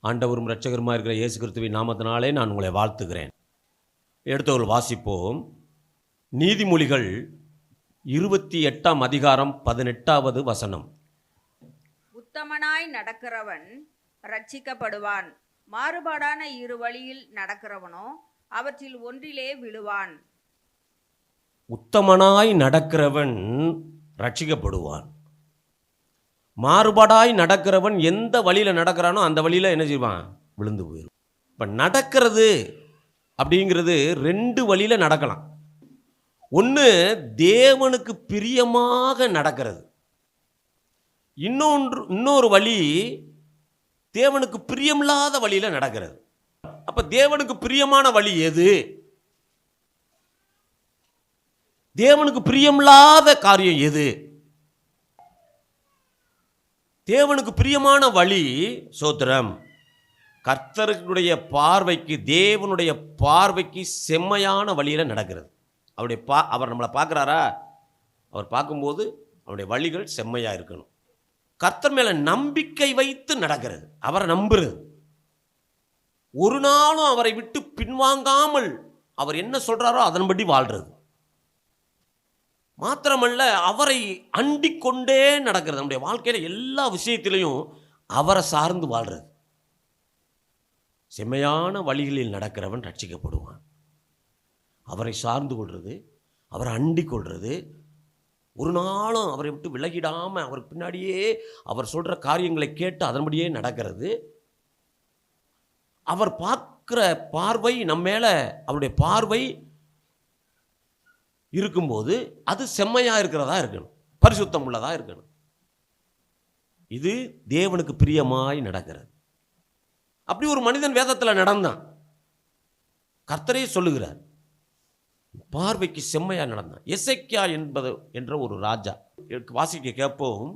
ஆண்டவரும் இரட்சகருமாக இருக்கிற இயேசு கிறிஸ்துவின் நாமத்தினாலே நான் உங்களை வாழ்த்துகிறேன். எடுத்தவர்கள் வாசிப்போம். நீதிமொழிகள் 28ஆம் அதிகாரம் 18வது வசனம். உத்தமனாய் நடக்கிறவன் ரட்சிக்கப்படுவான், மாறுபாடான இரு வழியில் நடக்கிறவனோ அவற்றில் ஒன்றிலே விழுவான். உத்தமனாய் நடக்கிறவன் ரட்சிக்கப்படுவான், மாறுபாடாய் நடக்கிறவன் எந்த வழியில் நடக்கிறானோ அந்த வழியில் என்ன செய்வான்? விழுந்து போயிடும். இப்போ நடக்கிறது அப்படிங்கிறது ரெண்டு வழியில் நடக்கலாம். ஒன்று தேவனுக்கு பிரியமாக நடக்கிறது, இன்னொரு வழி தேவனுக்கு பிரியமில்லாத வழியில் நடக்கிறது. அப்போ தேவனுக்கு பிரியமான வழி எது? தேவனுக்கு பிரியமில்லாத காரியம் எது? தேவனுக்கு பிரியமான வழி சோத்திரம் கர்த்தருடைய பார்வைக்கு, தேவனுடைய பார்வைக்கு செம்மையான வழியில் நடக்கிறது. அவர் நம்மளை பார்க்குறாரா? அவர் பார்க்கும்போது அவருடைய வழிகள் செம்மையாக இருக்கணும். கர்த்தர் மேலே நம்பிக்கை வைத்து நடக்கிறது, அவரை நம்புறது, ஒரு நாளும் அவரை விட்டு பின்வாங்காமல் அவர் என்ன சொல்கிறாரோ அதன்படி வாழ்கிறது. மாத்திரமல்ல, அவரை அண்டிக் கொண்டே நடக்கிறது. நம்முடைய வாழ்க்கையில் எல்லா விஷயத்திலையும் அவரை சார்ந்து வாழ்கிறது. செம்மையான வழிகளில் நடக்கிறவன் ரட்சிக்கப்படுவான். அவரை சார்ந்து கொள்வது, அவரை அண்டிக் கொள்வது, ஒரு நாளும் அவரை விட்டு விலகிடாமல் அவர் பின்னாடியே அவர் சொல்கிற காரியங்களை கேட்டு அதன்படியே நடக்கிறது. அவர் பார்க்குற பார்வை நம்ம மேலே, அவருடைய பார்வை இருக்கும்போது அது செம்மையாக இருக்கிறதா இருக்கணும், பரிசுத்தம் உள்ளதாக இருக்கணும். இது தேவனுக்கு பிரியமாய் நடக்கிறது. அப்படி ஒரு மனிதன் வேதத்தில் நடந்தான். கர்த்தரே சொல்லுகிறார், பார்வைக்கு செம்மையாக நடந்தான். எசேக்கியா என்ற ஒரு ராஜா. வாசிக்க கேட்போம்.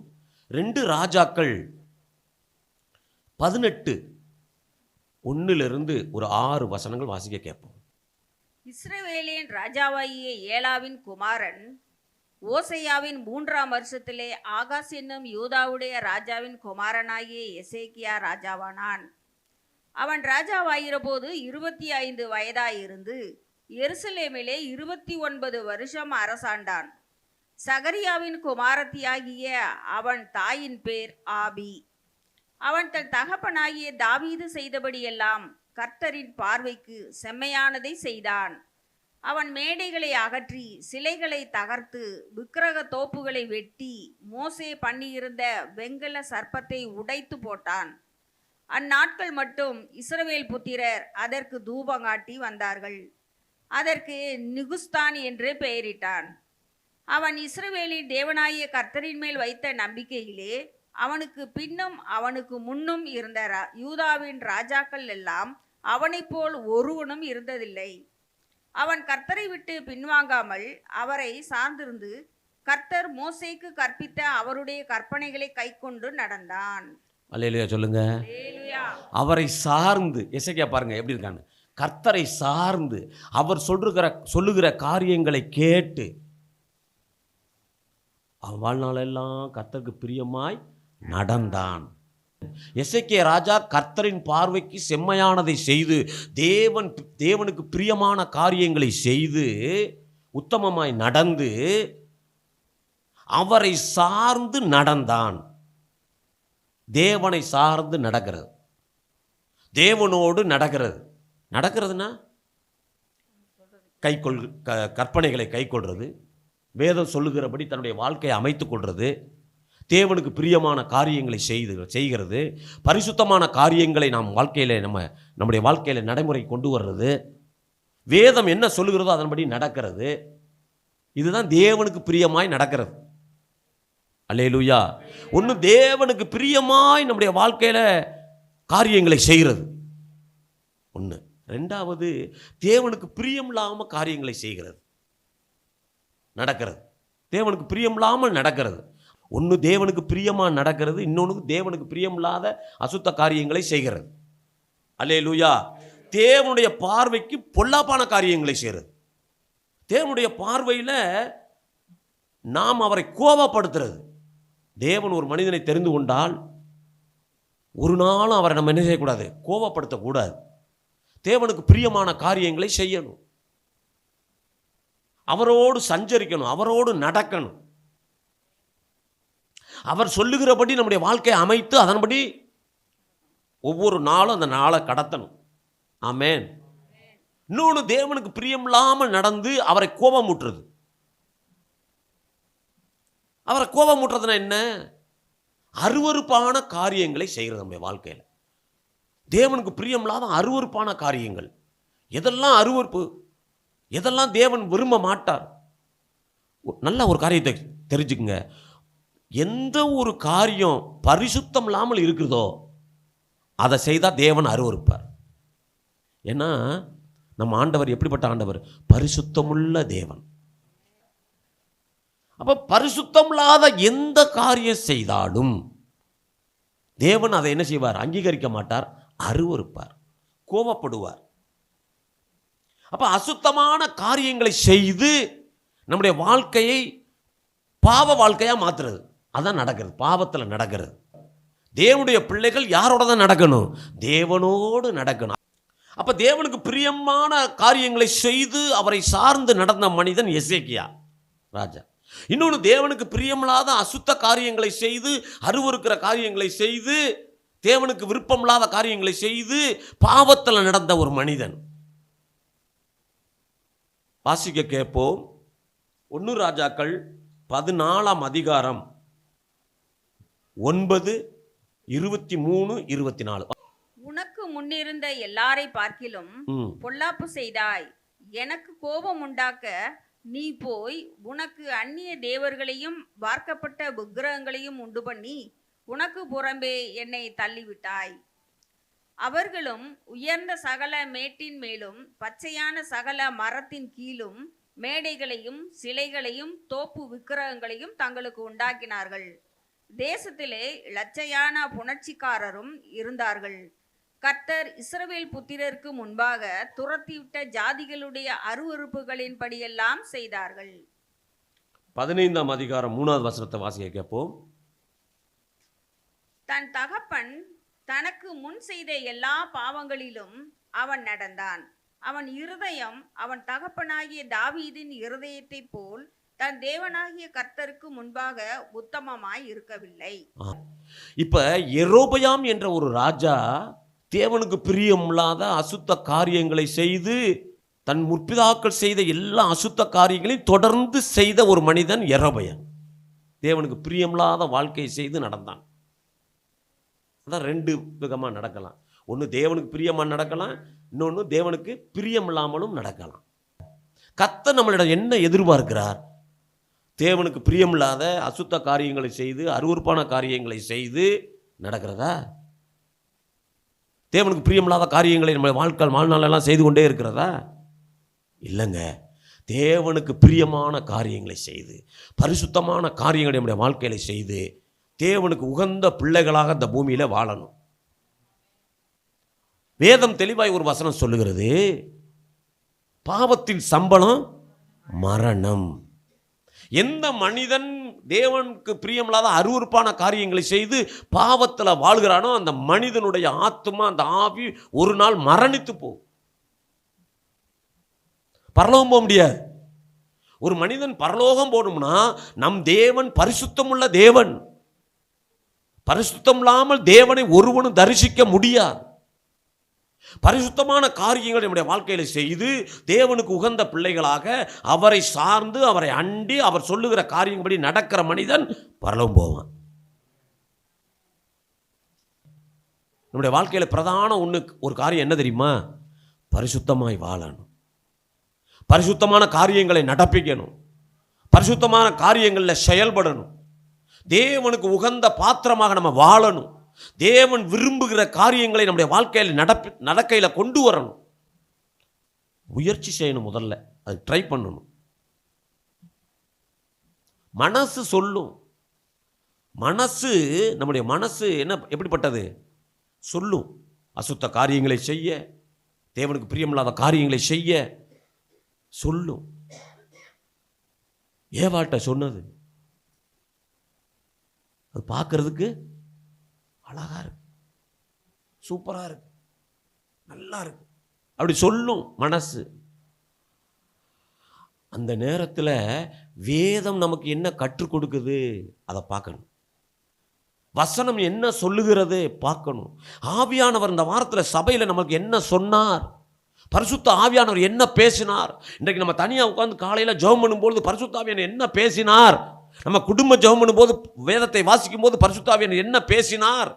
2 ராஜாக்கள் 18:1 ஒரு 6 வசனங்கள் வாசிக்க கேட்போம். இஸ்ரவேலின் ராஜாவாகிய ஏலாவின் குமாரன் ஓசையாவின் 3ஆம் வருஷத்திலே ஆகாஸ் என்னும் யூதாவுடைய ராஜாவின் குமாரனாகிய எசேக்கியா ராஜாவானான். அவன் ராஜாவாகிற போது 25 வயதாயிருந்து எருசலேமிலே 29 வருஷம் அரசாண்டான். சகரியாவின் குமாரத்தியாகிய அவன் தாயின் பேர் ஆபி. அவன் தன் தகப்பனாகிய தாவீது செய்தபடியெல்லாம் கர்த்தரின் பார்வைக்கு செம்மையானதை செய்தான். அவன் மேடைகளை அகற்றி சிலைகளை தகர்த்து விக்கிரக தோப்புகளை வெட்டி மோசே பண்ணியிருந்த வெங்கல சர்ப்பத்தை உடைத்து போட்டான். அந்நாட்கள் மட்டும் இஸ்ரவேல் புத்திரர் அதற்கு தூபங்காட்டி வந்தார்கள். அதற்கு நிகுஸ்தான் என்று பெயரிட்டான். அவன் இஸ்ரவேலின் தேவனாகிய கர்த்தரின் மேல் வைத்த நம்பிக்கையிலே அவனுக்கு பின்னும் அவனுக்கு முன்னும் இருந்த யூதாவின் ராஜாக்கள் எல்லாம் அவனை போல் ஒருவனும் இருந்ததில்லை. அவன் கர்த்தரை விட்டு பின்வாங்காமல் அவரை சார்ந்திருந்து கர்த்தர் மோசேக்கு கற்பித்த அவருடைய கற்பனைகளை கைக்கொண்டு நடந்தான். அல்லேலூயா சொல்லுங்க. அவரை சார்ந்து, எசேக்கியா பாருங்க எப்படி இருக்கான்னு, கர்த்தரை சார்ந்து அவர் சொல்லுகிற காரியங்களை கேட்டு அவன் வாழ்நாளெல்லாம் கர்த்தருக்கு பிரியமாய் நடந்தான். எசேக்கியா ராஜா கர்த்தரின் பார்வைக்கு செம்மையானதை செய்து தேவனுக்கு பிரியமான காரியங்களை செய்து உத்தமமாய் நடந்து அவரை சார்ந்து நடந்தான். தேவனை சார்ந்து நடக்கிறது, தேவனோடு நடக்கிறதுனா கற்பனைகளை கைக்கொள்றது, வேதம் சொல்லுகிறபடி தன்னுடைய வாழ்க்கையை அமைத்துக் கொள்வது, தேவனுக்கு பிரியமான காரியங்களை செய்கிறது, பரிசுத்தமான காரியங்களை நாம் வாழ்க்கையில் நம்முடைய வாழ்க்கையில் நடைமுறை கொண்டு வர்றது, வேதம் என்ன சொல்லுகிறதோ அதன்படி நடக்கிறது, இதுதான் தேவனுக்கு பிரியமாய் நடக்கிறது. அல்லேலூயா. ஒன்று தேவனுக்கு பிரியமாய் நம்முடைய வாழ்க்கையில் காரியங்களை செய்கிறது ஒன்று. ரெண்டாவது, தேவனுக்கு பிரியம் இல்லாமல் காரியங்களை செய்கிறது, நடக்கிறது. தேவனுக்கு பிரியம் இல்லாமல் நடக்கிறது. ஒன்று தேவனுக்கு பிரியமாக நடக்கிறது, இன்னொன்று தேவனுக்கு பிரியம் இல்லாத அசுத்த காரியங்களை செய்கிறது. அல்லேலூயா. தேவனுடைய பார்வைக்கு பொல்லாப்பான காரியங்களை செய்கிறது. தேவனுடைய பார்வையில் நாம் அவரை கோபப்படுத்துறது. தேவன் ஒரு மனிதனை தெரிந்து கொண்டால் ஒரு நாளும் அவரை நம்ம என்ன செய்யக்கூடாது? கோபப்படுத்தக்கூடாது. தேவனுக்கு பிரியமான காரியங்களை செய்யணும், அவரோடு சஞ்சரிக்கணும், அவரோடு நடக்கணும். அவர் சொல்லுகிறபடி நம்முடைய வாழ்க்கையை அமைத்து அதன்படி ஒவ்வொரு நாளும் அந்த நாளை கடத்தணும். ஆமென். இன்னொன்று, தேவனுக்கு பிரியமில்லாமல் நடந்து அவரை கோபமூட்டுறது. அவரை கோபமூட்டுறதுனா என்ன? அருவருப்பான காரியங்களை செய்கிறது நம்முடைய வாழ்க்கையில். தேவனுக்கு பிரியமில்லாத அருவருப்பான காரியங்கள். எதெல்லாம் அருவருப்பு, எதெல்லாம் தேவன் விரும்ப மாட்டார். நல்ல ஒரு காரியத்தை தெரிஞ்சுக்குங்க. எந்த ஒரு காரியம் பரிசுத்தம் இல்லாமல் இருக்குதோ அதை செய்தால் தேவன் அருவருப்பார். ஏன்னா நம்ம ஆண்டவர் எப்படிப்பட்ட ஆண்டவர்? பரிசுத்தமுள்ள தேவன். அப்போ பரிசுத்தம் இல்லாத எந்த காரியம் செய்தாலும் தேவன் அதை என்ன செய்வார்? அங்கீகரிக்க மாட்டார், அருவருப்பார், கோபப்படுவார். அப்போ அசுத்தமான காரியங்களை செய்து நம்முடைய வாழ்க்கையை பாவ வாழ்க்கையாக மாற்றுறது, அதான் நடக்கிறது, பாவத்தில் நடக்கிறது. தேவனுடைய பிள்ளைகள் யாரோட தான் நடக்கணும்? தேவனோடு நடக்கணும். அப்போ தேவனுக்கு பிரியமான காரியங்களை செய்து அவரை சார்ந்து நடந்த மனிதன் எசேக்கியா ராஜா. இன்னொன்று, தேவனுக்கு பிரியமில்லாத அசுத்த காரியங்களை செய்து, அருவருக்கிற காரியங்களை செய்து, தேவனுக்கு விருப்பமில்லாத காரியங்களை செய்து பாவத்தில் நடந்த ஒரு மனிதன். வாசிக்க கேட்போம். 1 ராஜாக்கள் 14ஆம் அதிகாரம் 9, 23, 24. உனக்கு முன்னிருந்த எல்லாரை பார்க்கிலும் பொல்லாப்பு செய்தாய். எனக்கு கோபம் உண்டாக்க நீ போய் உனக்கு அந்நிய தேவர்களையும் வார்க்கப்பட்ட விக்கிரகங்களையும் உண்டு பண்ணி உனக்கு புறம்பே என்னை தள்ளிவிட்டாய். அவர்களும் உயர்ந்த சகல மேட்டின் மேலும் பச்சையான சகல மரத்தின் கீழும் மேடைகளையும் சிலைகளையும் தோப்பு விக்கிரகங்களையும் தங்களுக்கு உண்டாக்கினார்கள். தேசத்திலே லட்சையான புணர்ச்சிக்காரரும் இருந்தார்கள். கர்த்தர் இஸ்ரவேல் புத்திரருக்கு முன்பாக துரத்திவிட்ட ஜாதிகளுடைய அருவருப்புகளின் படியெல்லாம் செய்தார்கள். 15ஆம் அதிகாரம் 3வது வசனத்தை வாசிக்க கேட்போம். தன் தகப்பன் தனக்கு முன் செய்த எல்லா பாவங்களிலும் அவன் நடந்தான். அவன் இருதயம் அவன் தகப்பனாகிய தாவீதின் இருதயத்தை போல் தன் தேவனாகிய கர்த்தருக்கு முன்பாக உத்தமமாய் இருக்கவில்லை. இப்ப யெரொபெயாம் என்ற ஒரு ராஜா தேவனுக்கு பிரியமில்லாத அசுத்த காரியங்களை செய்து, தன் முற்பிதாக்கள் செய்த எல்லா அசுத்த காரியங்களையும் தொடர்ந்து செய்த ஒரு மனிதன் யெரொபெயாம். தேவனுக்கு பிரியமில்லாத வாழ்க்கையை செய்து நடந்தான். அதான் 2 விதமாக நடக்கலாம். ஒன்று தேவனுக்கு பிரியமாக நடக்கலாம், இன்னொன்று தேவனுக்கு பிரியமில்லாமலும் நடக்கலாம். கர்த்தர் நம்மளிடம் என்ன எதிர்பார்க்கிறார்? தேவனுக்கு பிரியமில்லாத அசுத்த காரியங்களை செய்து, அருவருப்பான காரியங்களை செய்து நடக்கிறதா? தேவனுக்கு பிரியமில்லாத காரியங்களை நம்ம வாழ்நாளெல்லாம் செய்து கொண்டே இருக்கிறதா? இல்லைங்க. தேவனுக்கு பிரியமான காரியங்களை செய்து, பரிசுத்தமான காரியங்களை நம்முடைய வாழ்க்கையில செய்து, தேவனுக்கு உகந்த பிள்ளைகளாக இந்த பூமியில் வாழணும். வேதம் தெளிவாய் ஒரு வசனம் சொல்லுகிறது, பாவத்தின் சம்பளம் மரணம். எந்த மனிதன் தேவனுக்கு பிரியமில்லாத அருவருப்பான காரியங்களை செய்து பாவத்தில் வாழ்கிறானோ அந்த மனிதனுடைய ஆத்மா, அந்த ஆவி ஒரு நாள் மரணித்து போகும், பரலோகம் போக முடியாது. ஒரு மனிதன் பரலோகம் போகணும்னா நம் தேவன் பரிசுத்தமுள்ள தேவன். பரிசுத்தம் இல்லாமல் தேவனை ஒருவனும் தரிசிக்க முடியாது. பரிசுத்தமான காரியங்கள் நம்முடைய வாழ்க்கையில செய்து தேவனுக்கு உகந்த பிள்ளைகளாக அவரை சார்ந்து, அவரை அண்டி, அவர் சொல்லுகிற காரியப்படி நடக்கிற மனிதன் பரலோகம் போவான். நம்முடைய வாழ்க்கையில் பிரதான ஒரு காரியம் என்ன தெரியுமா? பரிசுத்தமாய் வாழணும், பரிசுத்தமான காரியங்களை நடப்பிக்கணும், பரிசுத்தமான காரியங்களில் செயல்படணும், தேவனுக்கு உகந்த பாத்திரமாக நம்ம வாழணும், தேவன் விரும்புகிற காரியங்களை நம்முடைய வாழ்க்கையில் நடக்கையில் கொண்டு வரணும். முயற்சி செய்யணும், முதல்ல அது ட்ரை பண்ணணும். மனசு சொல்லும், மனசு, நம்முடைய மனசு எப்படிப்பட்டது? சொல்லும். அசுத்த காரியங்களை செய்ய, தேவனுக்கு பிரியமில்லாத காரியங்களை செய்ய சொல்லும். ஏவாள்கிட்ட சொன்னது அது பார்க்கறதுக்கு அழகா இருக்கு, சூப்பரா இருக்கு, நல்லா இருக்கு, அப்படி சொல்லும் மனசு. அந்த நேரத்தில் வேதம் நமக்கு என்ன கற்றுக் கொடுக்குது அதை பார்க்கணும். வசனம் என்ன சொல்லுகிறது பார்க்கணும். ஆவியானவர் இந்த வாரத்தில் சபையில் நமக்கு என்ன சொன்னார், பரிசுத்த ஆவியானவர் என்ன பேசினார். இன்றைக்கு நம்ம தனியாக உட்கார்ந்து காலையில் ஜெபம் பண்ணும்போது பரிசுத்த ஆவியானவர் என்ன பேசினார், நம்ம குடும்ப ஜெபம் பண்ணும்போது வேதத்தை வாசிக்கும் போது பரிசுத்த ஆவியானவர் என்ன பேசினார்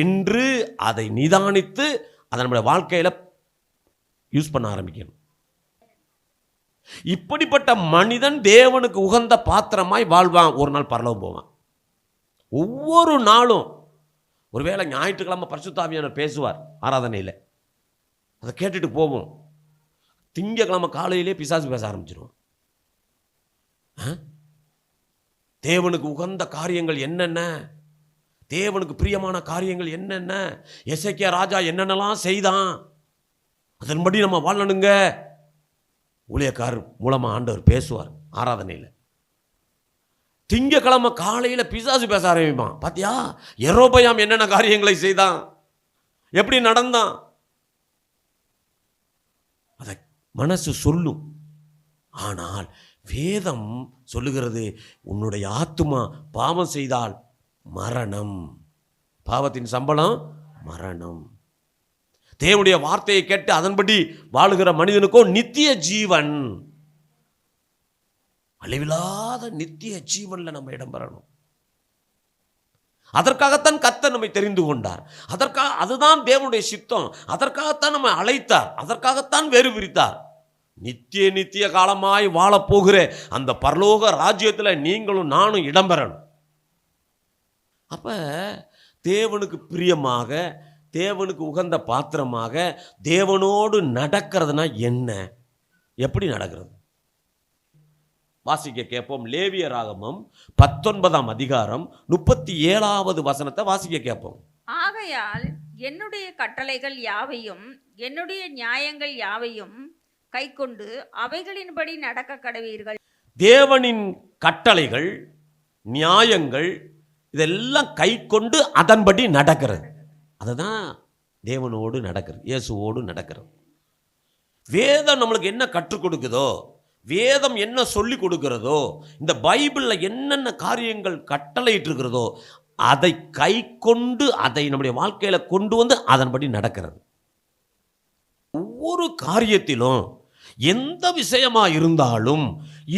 என்று அதை நிதானித்து அதை நம்முடைய வாழ்க்கையில் யூஸ் பண்ண ஆரம்பிக்கணும். இப்படிப்பட்ட மனிதன் தேவனுக்கு உகந்த பாத்திரமாய் வாழ்வான், ஒரு நாள் பரலோகம் போவான். ஒவ்வொரு நாளும் ஒருவேளை ஞாயிற்றுக்கிழமை பரிசுத்த ஆவியானவர் பேசுவார் ஆராதனையில், அதை கேட்டுட்டு போவோம். திங்கக்கிழமை காலையிலே பிசாசு பேச ஆரம்பிச்சிருவோம். தேவனுக்கு உகந்த காரியங்கள் என்னென்ன, தேவனுக்கு பிரியமான காரியங்கள் என்னென்ன, எசேக்கியா ராஜா என்னென்னலாம் செய்தான், அதன்படி நம்ம வாழணுங்க. ஊழியக்காரர் மூலமாக ஆண்டவர் பேசுவார் ஆராதனையில். திங்கக்கிழமை காலையில் பிசாசு பேச ஆரம்பிப்பான். பாத்தியா யெரொபெயாம் என்னென்ன காரியங்களை செய்தான், எப்படி நடந்தான், அதை மனசு சொல்லும். ஆனால் வேதம் சொல்லுகிறது, உன்னுடைய ஆத்துமா பாவம் செய்தால் மரணம், பாவத்தின் சம்பளம் மரணம். தேவனுடைய வார்த்தையை கேட்டு அதன்படி வாழுகிற மனிதனுக்கோ நித்திய ஜீவன், அழிவில்லாத நித்திய ஜீவன்ல நம்ம இடம் பெறணும். அதற்காகத்தான் கர்த்தர் நம்மை தெரிந்து கொண்டார், அதுதான் தேவனுடைய சித்தம், அதற்காகத்தான் நம்ம அழைத்தார், அதற்காகத்தான் வேறு பிரித்தார். நித்திய காலமாய் வாழப்போகிற அந்த பரலோக ராஜ்யத்தில் நீங்களும் நானும் இடம் பெறணும். அப்ப தேவனுக்கு பிரியமாக, தேவனுக்கு உகந்த பாத்திரமாக தேவனோடு நடக்கிறதுனா என்ன, எப்படி நடக்கிறது? வாசிக்க கேட்போம். லேவியராகமம் 19ஆம் அதிகாரம் 37வது வசனத்தை வாசிக்க கேட்போம். ஆகையால் என்னுடைய கட்டளைகள் யாவையும் என்னுடைய நியாயங்கள் யாவையும் கைக்கொண்டு அவைகளின்படி நடக்க கடவீர்கள். தேவனின் கட்டளைகள், நியாயங்கள் இதெல்லாம் கைக்கொண்டு அதன்படி நடக்கிறது, அதுதான் தேவனோடு நடக்கிறது, இயேசுவோடு நடக்கிறது. வேதம் நம்மளுக்கு என்ன கற்றுக் கொடுக்குதோ, வேதம் என்ன சொல்லி கொடுக்கிறதோ, இந்த பைபிளில் என்னென்ன காரியங்கள் கட்டளையிட்டு இருக்கிறதோ அதை கை கொண்டு அதை நம்முடைய வாழ்க்கையில் கொண்டு வந்து அதன்படி நடக்கிறது. ஒவ்வொரு காரியத்திலும் எந்த விஷயமா இருந்தாலும்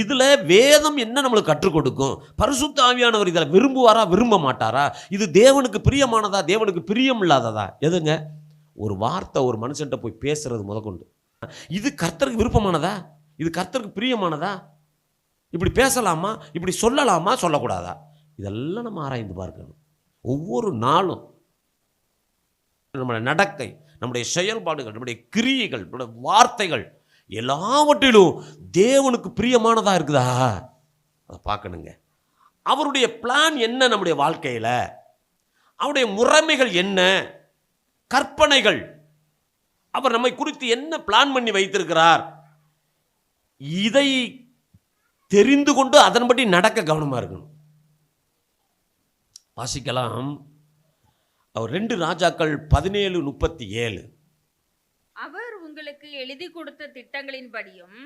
இதுல வேதம் என்ன நம்மளுக்கு கற்றுக் கொடுக்கும், பரிசுத்த ஆவியானவர் இதில் விரும்புவாரா விரும்ப மாட்டாரா, இது தேவனுக்கு பிரியமானதா தேவனுக்கு பிரியம் இல்லாததா, எதுங்க ஒரு வார்த்தை ஒரு மனுஷன்ட்ட போய் பேசுறது முதற்கொண்டு இது கர்த்தருக்கு விருப்பமானதா, இது கர்த்தருக்கு பிரியமானதா, இப்படி பேசலாமா, இப்படி சொல்லலாமா, சொல்லக்கூடாதா, இதெல்லாம் நம்ம ஆராய்ந்து பார்க்கணும். ஒவ்வொரு நாளும் நம்முடைய நடக்கை, நம்முடைய செயல்பாடுகள், நம்முடைய கிரியைகள், நம்முடைய வார்த்தைகள் எல்லாவற்றிலும் தேவனுக்கு பிரியமானதா இருக்குதா அதை பார்க்கணுங்க. அவருடைய பிளான் என்ன நம்முடைய வாழ்க்கையில், அவருடைய முறைமைகள் என்ன, கற்பனைகள், அவர் நம்மை குறித்து என்ன பிளான் பண்ணி வைத்திருக்கிறார், இதை தெரிந்து கொண்டு அதன்படி நடக்க கவனமா இருக்கணும். வாசிக்கலாம். அவர் 2 ராஜாக்கள் 17:37. அவர் உங்களுக்கு எழுதி கொடுத்த திட்டங்களின்படியும்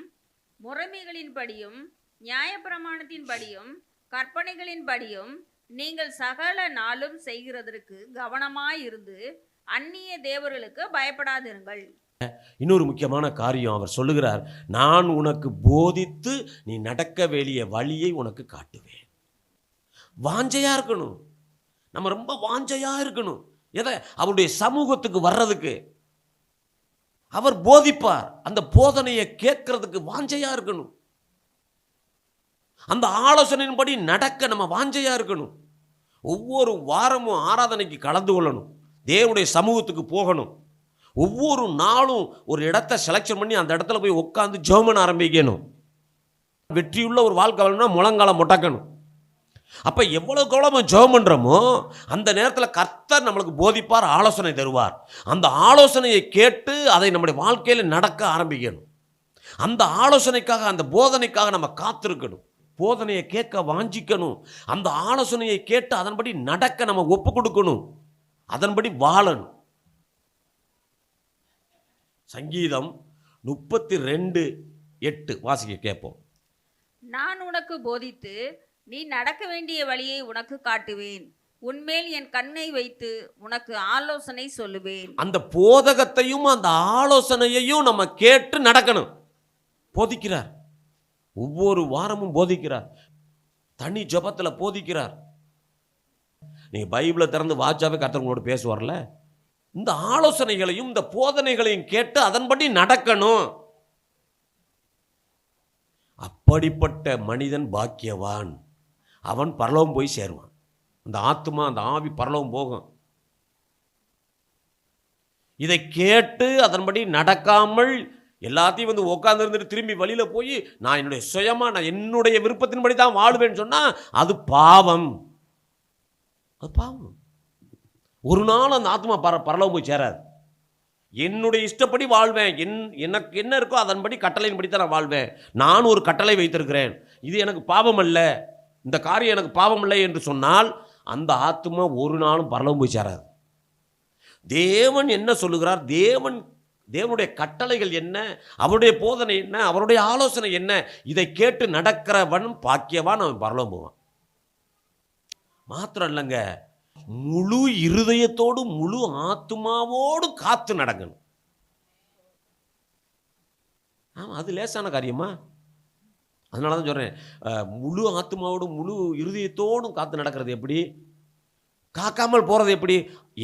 முறைமைகளின்படியும் நியாயப்பிரமாணத்தின்படியும் கற்பனைகளின்படியும் நீங்கள் சகல நாளும் செய்கிறதற்கு கவனமாயிருந்து அந்நிய தேவர்களுக்கு பயப்படாதிருங்கள். இன்னொரு முக்கியமான காரியம் அவர் சொல்லுகிறார், நான் உனக்கு போதித்து நீ நடக்க வேண்டிய வழியை உனக்கு காட்டுவேன். வாஞ்சையா இருக்கணும், நம்ம ரொம்ப வாஞ்சையா இருக்கணும். எதை? அவருடைய சமூகத்துக்கு வர்றதுக்கு. அவர் போதிப்பார். அந்த போதனையை கேட்கறதுக்கு வாஞ்சையா இருக்கணும். அந்த ஆலோசனையின்படி நடக்க நம்ம வாஞ்சையா இருக்கணும். ஒவ்வொரு வாரமும் ஆராதனைக்கு கலந்து கொள்ளணும். தேவனுடைய சமூகத்துக்கு போகணும். ஒவ்வொரு நாளும் ஒரு இடத்தை செலக்ஷன் பண்ணி அந்த இடத்துல போய் உட்காந்து ஜெபம் பண்ண ஆரம்பிக்கணும். வெற்றியுள்ள ஒரு வாழ்க்கை வரணும்னா முழங்கால முடக்கணும். அப்போ எவ்வளோக்கு எவ்வளோ நம்ம ஜெபம் பண்ணுறோமோ அந்த நேரத்தில் கர்த்தர் நம்மளுக்கு போதிப்பார், ஆலோசனை தருவார். அந்த ஆலோசனையை கேட்டு அதை நம்முடைய வாழ்க்கையில் நடக்க ஆரம்பிக்கணும். அந்த ஆலோசனைக்காக, அந்த போதனைக்காக நம்ம காத்திருக்கணும். போதனையை கேட்க வாஞ்சிக்கணும். அந்த ஆலோசனையை கேட்டு அதன்படி நடக்க நம்ம ஒப்பு கொடுக்கணும். அதன்படி வாழணும். சங்கீதம் 32:8 வாசிக்க கேட்போம். நான் உனக்கு போதித்து நீ நடக்க வேண்டிய வழியை உனக்கு காட்டுவேன். உன்மேல் என் கண்ணை வைத்து உனக்கு ஆலோசனை சொல்லுவேன். அந்த போதகத்தையும் அந்த ஆலோசனையையும் நம்ம கேட்டு நடக்கணும். போதிக்கிறார், ஒவ்வொரு வாரமும் போதிக்கிறார், தனி ஜெபத்தில் போதிக்கிறார். நீங்க பைபிளை திறந்து வாட்சாவே கர்த்தர் உங்களோட பேசுவார்ல. இந்த ஆலோசனைகளையும் இந்த போதனைகளையும் கேட்டு அதன்படி நடக்கணும். அப்படிப்பட்ட மனிதன் பாக்கியவான். அவன் பரலோகம் போய் சேருவான். அந்த ஆத்மா, அந்த ஆவி பரலோகம் போகும். இதை கேட்டு அதன்படி நடக்காமல் எல்லாத்தையும் வந்து உட்கார்ந்து இருந்துட்டு திரும்பி வழியில போய் நான் என்னுடைய சுயமா, நான் என்னுடைய விருப்பத்தின்படி தான் வாழ்வேன்னு சொன்னா அது பாவம். அது பாவம். ஒரு நாள் அந்த ஆத்மா பரலோகம் போய் சேராது. என்னுடைய இஷ்டப்படி வாழ்வேன், எனக்கு என்ன இருக்கோ அதன்படி கட்டளையின்படி தான் நான் வாழ்வேன். நான் ஒரு கட்டளை வைத்திருக்கிறேன், இது எனக்கு பாவம் அல்ல, இந்த காரியம் எனக்கு பாவம் இல்லை என்று சொன்னால் அந்த ஆத்மா ஒரு நாளும் பரலோகம் போய் சேராது. தேவன் என்ன சொல்லுகிறார், தேவனுடைய கட்டளைகள் என்ன, அவருடைய போதனை என்ன, அவருடைய ஆலோசனை என்ன, இதை கேட்டு நடக்கிறவன் பாக்கியவான், அவன் பரலோகம் போவான். மாத்திரம் இல்லைங்க, முழு இருதயத்தோடு முழு ஆத்மாவோடு காத்து நடக்கணும். ஆமாம், அது லேசான காரியமா? அதனால தான் சொல்கிறேன், முழு ஆத்மாவோடும் முழு இருதயத்தோடும் காத்து நடக்கிறது எப்படி? காக்காமல் போகிறது எப்படி?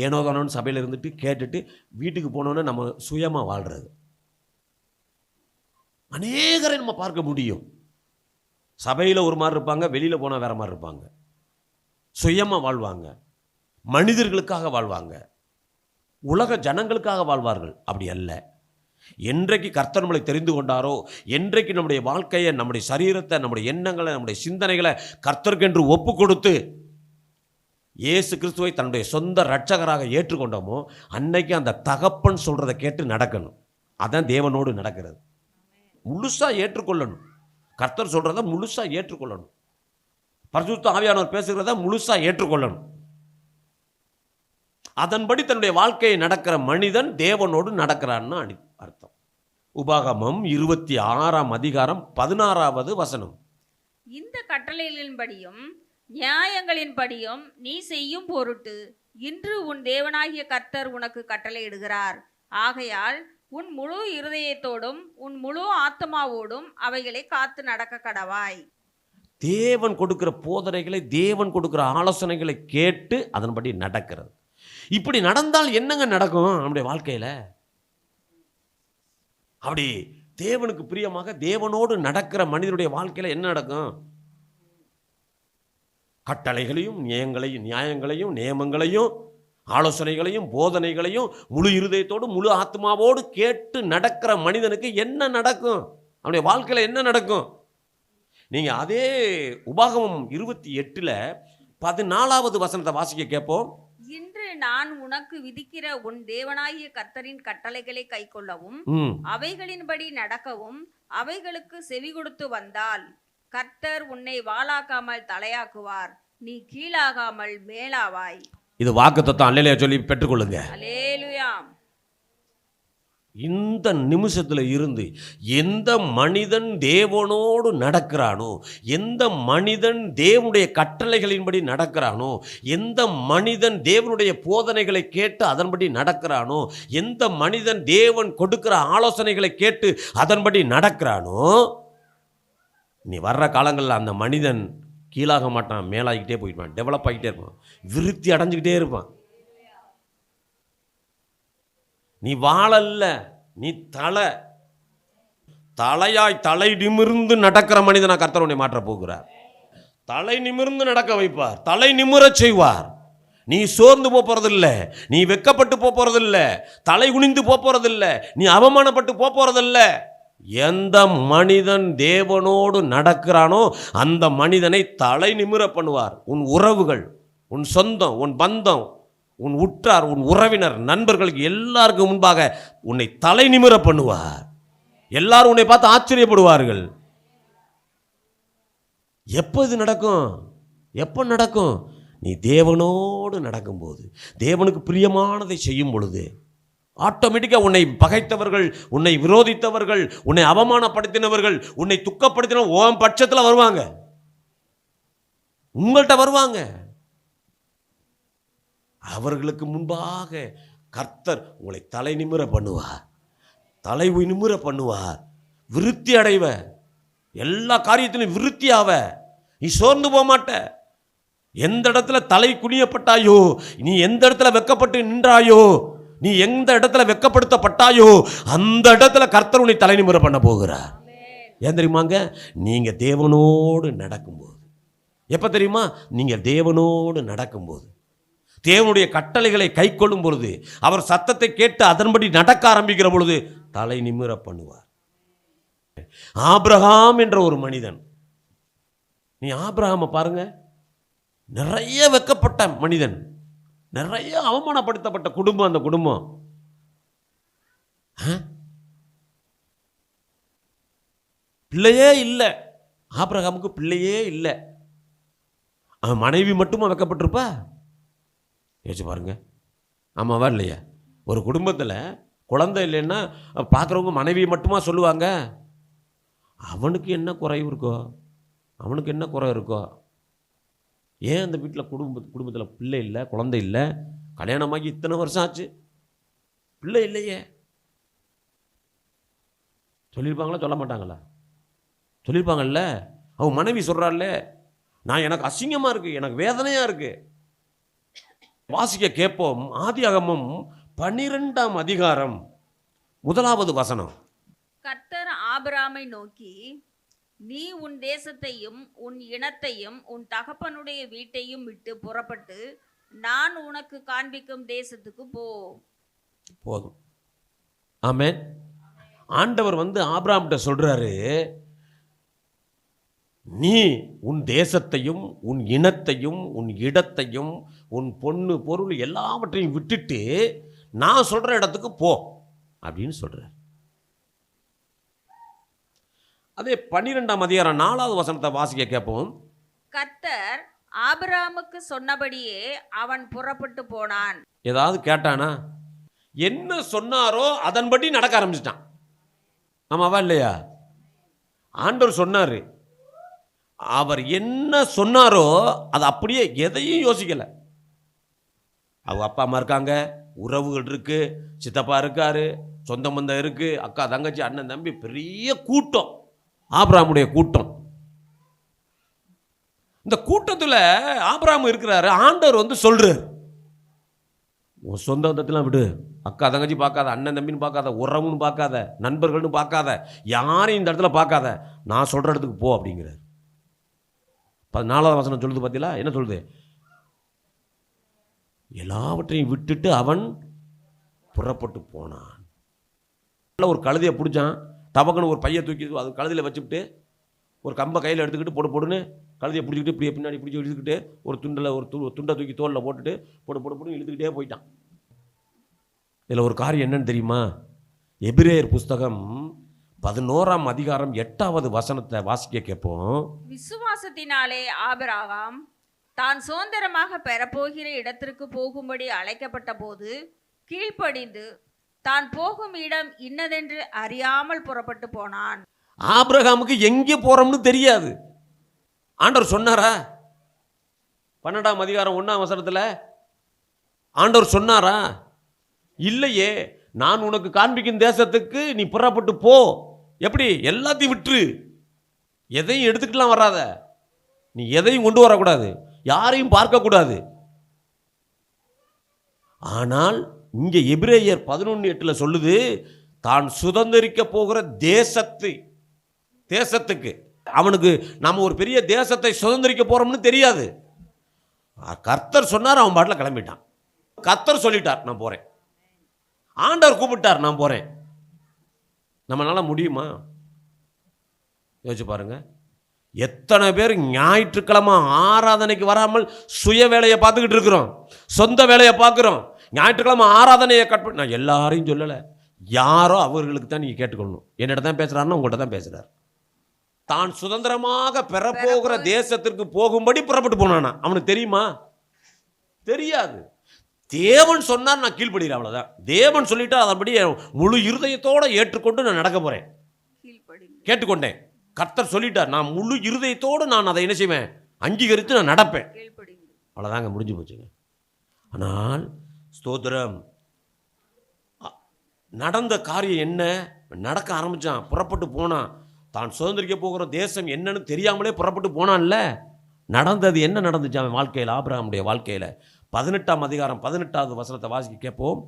ஏனோ தானோன்னு சபையில் இருந்துட்டு கேட்டுட்டு வீட்டுக்கு போனோன்னு நம்ம சுயமாக வாழ்கிறது. அநேகரை நம்ம பார்க்க முடியும். சபையில் ஒரு மாதிரி இருப்பாங்க, வெளியில் போனால் வேற மாதிரி இருப்பாங்க. சுயமாக வாழ்வாங்க, மனிதர்களுக்காக வாழ்வாங்க, உலக ஜனங்களுக்காக வாழ்வார்கள். அப்படி அல்ல. என்றைக்கு கர்த்தர் நம்மளை தெரிந்து கொண்டாரோ, என்றைக்கு நம்முடைய வாழ்க்கையை, நம்முடைய சரீரத்தை, நம்முடைய எண்ணங்களை, நம்முடைய சிந்தனைகளை கர்த்தருக்கென்று ஒப்பு கொடுத்து இயேசு கிறிஸ்துவை தன்னுடைய சொந்த இரட்சகராக ஏற்றுக்கொண்டோமோ அன்னைக்கு அந்த தகப்பன் சொல்கிறத கேட்டு நடக்கணும். அதான் தேவனோடு நடக்கிறது. முழுசாக ஏற்றுக்கொள்ளணும். கர்த்தர் சொல்கிறத முழுசாக ஏற்றுக்கொள்ளணும். பரிசுத்த ஆவியானவர் பேசுகிறத முழுசாக ஏற்றுக்கொள்ளணும். அதன்படி தன்னுடைய வாழ்க்கையை நடக்கிற மனிதன் தேவனோடு நடக்கிறான்னு அர்த்தம். உபாகமம் 26:16 இந்த கட்டளைகளின்படியும் நியாயங்களின்படியும் நீ செய்யும் பொருட்டு இன்று உன் தேவனாகிய கர்த்தர் உனக்கு கட்டளையிடுகிறார். ஆகையால் உன் முழு இருதயத்தோடும் உன் முழு ஆத்மாவோடும் அவைகளை காத்து நடக்க கடவாய். தேவன் கொடுக்கிற போதனைகளை, தேவன் கொடுக்கிற ஆலோசனைகளை கேட்டு அதன்படி நடக்கிறது. இப்படி நடந்தால் என்னங்க நடக்கும் நம்முடைய வாழ்க்கையில்? அப்படி தேவனுக்கு பிரியமாக தேவனோடு நடக்கிற மனிதனுடைய வாழ்க்கையில் என்ன நடக்கும்? கட்டளைகளையும் நியாயங்களையும் நியமங்களையும் ஆலோசனைகளையும் போதனைகளையும் முழு இருதயத்தோடு முழு ஆத்மாவோடு கேட்டு நடக்கிற மனிதனுக்கு என்ன நடக்கும்? அவனுடைய வாழ்க்கையில் என்ன நடக்கும்? நீங்கள் அதே உபாகமம் 28:14 வாசிக்க கேட்போம். இன்று நான் உனக்கு விதிக்கிற உன் தேவனாகிய கர்த்தரின் கட்டளைகளை கைக்கொள்ளவும் அவைகளின்படி நடக்கவும் அவைகளுக்கு செவி கொடுத்து வந்தால் கர்த்தர் உன்னை வாளாக்காமல் தலையாக்குவார், நீ கீழாகாமல் மேலாவாய். இது வாக்குத்தத்தம். அல்லேலூயா சொல்லி பெற்றுக்கொள்ளுங்க. அல்லேலூயா. இந்த நிமிஷத்தில் இருந்து எந்த மனிதன் தேவனோடு நடக்கிறானோ, எந்த மனிதன் தேவனுடைய கட்டளைகளின்படி நடக்கிறானோ, எந்த மனிதன் தேவனுடைய போதனைகளை கேட்டு அதன்படி நடக்கிறானோ, எந்த மனிதன் தேவன் கொடுக்கிற ஆலோசனைகளை கேட்டு அதன்படி நடக்கிறானோ, நீ வர்ற காலங்களில் அந்த மனிதன் கீழாக மாட்டான், மேலாகிக்கிட்டே போயிடுவான், டெவலப் ஆகிட்டே இருப்பான், விருத்தி அடைஞ்சிக்கிட்டே இருப்பான். நீ வாழல்ல, நீ தலை. தலையாய் தலை நிமிர்ந்து நடக்கிற மனிதனா கர்த்தர் உன்னை மாற்றப் போகிறார். தலை நிமிர்ந்து நடக்க வைப்பார், தலை நிமிரச் செய்வார். நீ சோர்ந்து போறதில்ல, நீ வெக்கப்பட்டு போறதில்ல, தலை குனிந்து போறதில்ல, நீ அவமானப்பட்டு போறதில்ல. எந்த மனிதன் தேவனோடு நடக்கிறானோ அந்த மனிதனை தலை நிமிர பண்ணுவார். உன் உறவுகள், உன் சொந்தம், உன் பந்தம், உன் உற்றார், உன் உறவினர், நண்பர்களுக்கு எல்லாருக்கும் முன்பாக உன்னை தலை நிமிர பண்ணுவார். எல்லாரும் உன்னை பார்த்து ஆச்சரியப்படுவார்கள். எப்போ இது நடக்கும்? எப்போ நடக்கும்? நீ தேவனோடு நடக்கும்போது, தேவனுக்கு பிரியமானதை செய்யும் பொழுது ஆட்டோமேட்டிக்காக உன்னை பகைத்தவர்கள், உன்னை விரோதித்தவர்கள், உன்னை அவமானப்படுத்தினவர்கள், உன்னை துக்கப்படுத்தின உன் பட்சத்தில் வருவாங்க, உங்கள்கிட்ட வருவாங்க. அவர்களுக்கு முன்பாக கர்த்தர் உங்களை தலை நிமிர பண்ணுவார், தலை நிமிர பண்ணுவார். விருத்தி அடைவ, எல்லா காரியத்திலும் விருத்தியாவ. நீ சோர்ந்து போக மாட்ட. எந்த இடத்துல தலை குனியப்பட்டாயோ, நீ எந்த இடத்துல வெக்கப்பட்டு நின்றாயோ, நீ எந்த இடத்துல வெக்கப்படுத்தப்பட்டாயோ அந்த இடத்துல கர்த்தர் உன்னை தலை நிமிர பண்ண போகிறார். ஏன் தெரியுமாங்க? நீங்க தேவனோடு நடக்கும்போது. எப்ப தெரியுமா? நீங்க தேவனோடு நடக்கும்போது, தேவனுடைய கட்டளைகளை கை கொள்ளும் பொழுது, அவர் சத்தத்தை கேட்டு அதன்படி நடக்க ஆரம்பிக்கிற பொழுது தலை நிமிர பண்ணுவார். ஆபிரகாம் என்ற ஒரு மனிதன், நீ ஆபிரகாமை பாருங்க, நிறைய வெக்கப்பட்ட மனிதன், நிறைய அவமானப்படுத்தப்பட்ட குடும்பம். அந்த குடும்பம் பிள்ளையே இல்லை, ஆபிரகாமுக்கு பிள்ளையே இல்லை. அவன் மனைவி மட்டுமா வெக்கப்பட்டிருப்பா? யோசிச்சு பாருங்க. ஆமாவா இல்லையா? ஒரு குடும்பத்தில் குழந்தை இல்லைன்னா பார்க்குறவங்க மனைவியை மட்டுமா சொல்லுவாங்க? அவனுக்கு என்ன குறைவு இருக்கோ, அவனுக்கு என்ன குறை இருக்கோ? ஏன் அந்த வீட்டில் குடும்பத்தில் பிள்ளை இல்லை, குழந்தை இல்லை? கல்யாணமாகி இத்தனை வருஷம் ஆச்சு, பிள்ளை இல்லையே. சொல்லியிருப்பாங்களா? சொல்ல மாட்டாங்களா? சொல்லியிருப்பாங்கல்ல. அவன் மனைவி சொல்கிறாள்ல, நான் எனக்கு அசிங்கமாக இருக்குது, எனக்கு வேதனையாக இருக்குது. வாசிக்க கேட்போம். ஆதியாகமம் 12ஆம் அதிகாரம் 1வது வசனம். கர்த்தர் ஆபிரகாமை நோக்கி, நீ உன் தேசத்தையும் உன் இனத்தையும் உன் தகப்பனுடைய வீட்டையும் விட்டு புறப்பட்டு நான் உனக்கு காண்பிக்கும் தேசத்துக்கு போ. போதும். ஆமென். ஆண்டவர் ஆபிரகாம்கிட்ட சொல்றாரு, நீ உன் தேசத்தையும் உன் இனத்தையும் உன் இடத்தையும் உன் பொண்ணு பொருள் எல்லாவற்றையும் விட்டுட்டு நான் சொல்ற இடத்துக்கு போ அப்படின்னு சொல்றார். அதே 12ஆம் அதிகாரம் 4வது வசனத்தை வாசிக்க கேட்போம். கர்த்தர் ஆபிரகாமுக்கு சொன்னபடியே அவன் புறப்பட்டு போனான். ஏதாவது கேட்டானா? என்ன சொன்னாரோ அதன்படி நடக்க ஆரம்பிச்சிட்டான். ஆமாவா இல்லையா? ஆண்டவர் சொன்னாரு, அவர் என்ன சொன்னாரோ அது அப்படியே, எதையும் யோசிக்கல. அவங்க அப்பா அம்மா இருக்காங்க, உறவுகள் இருக்கு, சித்தப்பா இருக்காரு, சொந்த பந்தம் இருக்கு, அக்கா தங்கச்சி அண்ணன் தம்பி, பெரிய கூட்டம், ஆபிரகாமுடைய கூட்டம். இந்த கூட்டத்தில் ஆபிரகாம் இருக்கிறாரு. ஆண்டவர் சொல்றாரு, உன் சொந்த பந்தத்தெல்லாம் விடு, அக்கா தங்கச்சி பார்க்காத, அண்ணன் தம்பின்னு பார்க்காத, உறவுன்னு பார்க்காத, நண்பர்கள்னு பார்க்காத, யாரையும் இந்த இடத்துல பார்க்காத, நான் சொல்ற இடத்துக்கு போ அப்படிங்கிறார். 14வது வசனம் சொல்லுது பார்த்தீங்களா? என்ன சொல்லுது? எல்லாவற்றையும் விட்டுட்டு அவன் புறப்பட்டு போனான். ஒரு கழுதையை பிடிச்சான், டபக்குன்னு ஒரு பையை தூக்கி அது கழுதையில் வச்சுக்கிட்டு ஒரு கம்பை கையில் எடுத்துக்கிட்டு போடுன்னு கழுதையை பிடிச்சிக்கிட்டு இப்படியே பின்னாடி பிடிச்சி இழுத்துக்கிட்டு ஒரு துண்டை தூக்கி தோலில் போட்டுட்டு போட்டு இழுத்துக்கிட்டே போயிட்டான். இதில் ஒரு காரியம் என்னன்னு தெரியுமா? எபிரேயர் புஸ்தகம் 11ஆம் அதிகாரம் 8வது வசனத்தை வாசிக்க கேட்போம். விசுவாசத்தினாலே ஆபிரகாம் தான் சுதந்திரமாக பெறப்போகிற இடத்திற்கு போகும்படி அழைக்கப்பட்ட போது கீழ்ப்படிந்து தான் போகும் இடம் இன்னதென்று அறியாமல் புறப்பட்டு போனான். ஆபிரகாமுக்கு எங்கே போறோம்னு தெரியாது. ஆண்டவர் சொன்னாரா? 12ஆம் அதிகாரம் 1ஆம் வசனத்தில் ஆண்டவர் சொன்னாரா? இல்லையே. நான் உனக்கு காண்பிக்கும் தேசத்துக்கு நீ புறப்பட்டு போ. எப்படி? எல்லாத்தையும் விட்டுரு, எதையும் எடுத்துக்கலாம் வராத, நீ எதையும் கொண்டு வரக்கூடாது, யாரையும் பார்க்கக்கூடாது. ஆனால் இங்கே எபிரேயர் 11:8 சொல்லுது, தான் சுதந்திரிக்க போகிற தேசத்துக்கு அவனுக்கு நம்ம ஒரு பெரிய தேசத்தை சுதந்திரிக்க போறோம்னு தெரியாது. கர்த்தர் சொன்னார், அவன் பாட்டில் கிளம்பிட்டான். கர்த்தர் சொல்லிட்டார், நான் போறேன். ஆண்டவர் கூப்பிட்டார், நான் போறேன். நம்மளால முடியுமா? யோசிச்சு பாருங்க. எத்தனை பேர் ஞாயிற்றுக்கிழமை ஆராதனைக்கு வராமல் சுய வேலையை பார்த்துக்கிட்டு இருக்கிறோம், சொந்த வேலையை பார்க்குறோம். ஞாயிற்றுக்கிழமை ஆராதனையை கட் நான் எல்லாரையும் சொல்லலை, யாரோ அவர்களுக்கு தான் நீங்கள் கேட்டுக்கொள்ளணும். என்னிட்ட தான் பேசுகிறாருன்னா உங்கள்கிட்ட தான் பேசுகிறார். தான் சுதந்திரமாக பெறப்போகிற தேசத்திற்கு போகும்படி புறப்பட்டு போனானா அவனுக்கு தெரியுமா? தெரியாது. தேவன் சொன்னார், நான் கீழ்ப்படுகிறேன், அவ்வளோதான். தேவன் சொல்லிட்டா அதன்படி முழு இருதயத்தோடு ஏற்றுக்கொண்டு நான் நடக்க போகிறேன். கேட்டுக்கொண்டேன், கர்த்தர் சொல்லிட்டார், நான் முழு இருதயத்தோடு நான் அதை என்ன செய்வேன், அங்கீகரித்து நான் நடப்பேன். அவ்வளோதாங்க, முடிஞ்சு போச்சுங்க. ஆனால் ஸ்தோத்திரம், நடந்த காரியம் என்ன? நடக்க ஆரம்பித்தான், புறப்பட்டு போனான். தான் சுதந்திரிக்க போகிற தேசம் என்னன்னு தெரியாமலே புறப்பட்டு போனான்ல. நடந்தது என்ன நடந்துச்சு அவன் வாழ்க்கையில், ஆபிரகாமுடைய வாழ்க்கையில்? 18ஆம் அதிகாரம் 18வது வசனத்தை வாசிக்க கேட்போம்.